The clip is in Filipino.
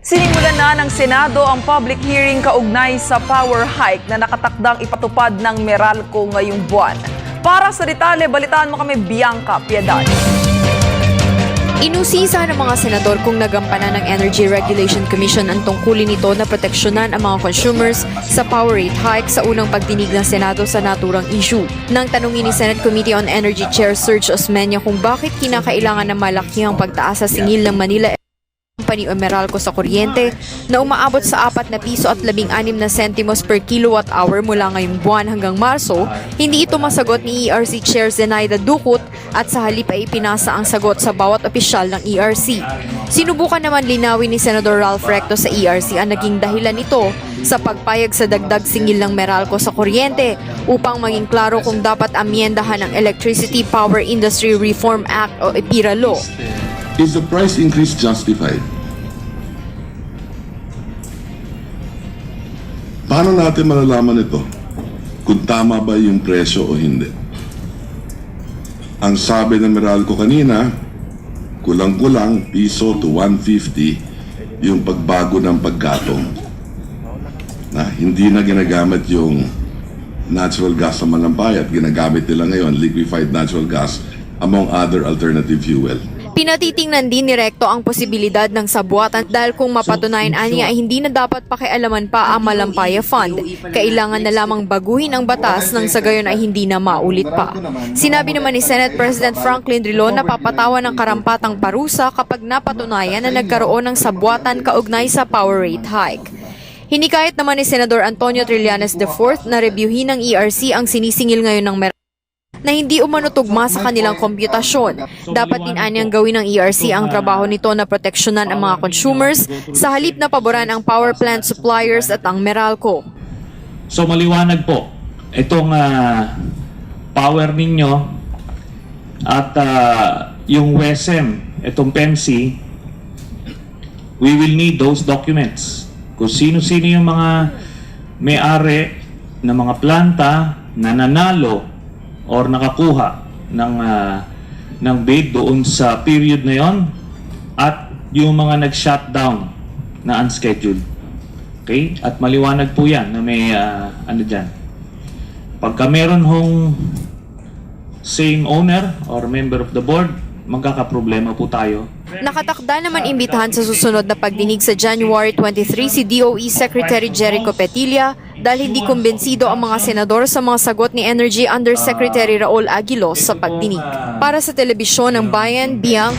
Sinimulan na ng Senado ang public hearing kaugnay sa power hike na nakatakdang ipatupad ng Meralco ngayong buwan. Para sa detalye, balitaan mo kami Bianca Piedad. Inusisa ng mga senador kung nagampanan ng Energy Regulation Commission ang tungkulin nito na proteksyonan ang mga consumers sa power rate hike sa unang pagdinig ng Senado sa naturang issue. Nang tanungin ni Senate Committee on Energy Chair Serge Osmeña kung bakit kinakailangan ng malakihang pagtaas sa singil ng Manila Company o Meralco sa kuryente na umaabot sa 4 na piso at 16 na sentimos per kilowatt hour mula ngayong buwan hanggang Marso, hindi ito masagot ni ERC Chair Zenaida Ducut at sa halip ay ipinasa ang sagot sa bawat opisyal ng ERC. Sinubukan naman linawin ni Senador Ralph Recto sa ERC ang naging dahilan nito sa pagpayag sa dagdag singil ng Meralco sa kuryente upang maging klaro kung dapat amyendahan ang Electricity Power Industry Reform Act o EPIRA Law. Is the price increase justified? Paano natin malalaman ito kung tama ba yung presyo o hindi? Ang sabi ng Meralco kanina, kulang-kulang piso to 150 yung pagbago ng paggatong. Na hindi na ginagamit yung natural gas sa Malampay at ginagamit nila ngayon liquefied natural gas among other alternative fuel. Pinatitingnan din ni Recto ang posibilidad ng sabuatan dahil kung mapatunayan niya ay hindi na dapat pakialaman pa ang Malampaya Fund. Kailangan na lamang baguhin ang batas nang sa gayon ay hindi na maulit pa. Sinabi naman ni Senate President Franklin Drilon na papatawan ng karampatang parusa kapag napatunayan na nagkaroon ng sabuatan kaugnay sa power rate hike. Hinikayat naman ni Senador Antonio Trillanes IV na reviewin ng ERC ang sinisingil ngayon ng Meralco na hindi umanutugma sa kanilang komputasyon. Dapat din anyang gawin ng ERC ang trabaho nito na proteksyonan ang mga consumers sa halip na paboran ang power plant suppliers at ang Meralco. So maliwanag po, itong power ninyo at yung WESM, itong PEMC, we will need those documents. Kung sino-sino yung mga may-ari ng mga planta na nanalo or nakakuha ng bid doon sa period na yon at yung mga nag-shutdown na unscheduled. Okay? At maliwanag po yan na may ano dyan. Pagka meron hong same owner or member of the board, magkakaproblema po tayo. Nakatakda naman imbitahan sa susunod na pagdinig sa January 23 si DOE Secretary Jericho Petilla dahil hindi kumbensido ang mga senador sa mga sagot ni Energy Undersecretary Raul Aguilos sa pagdinig. Para sa Telebisyon ng Bayan, Bianca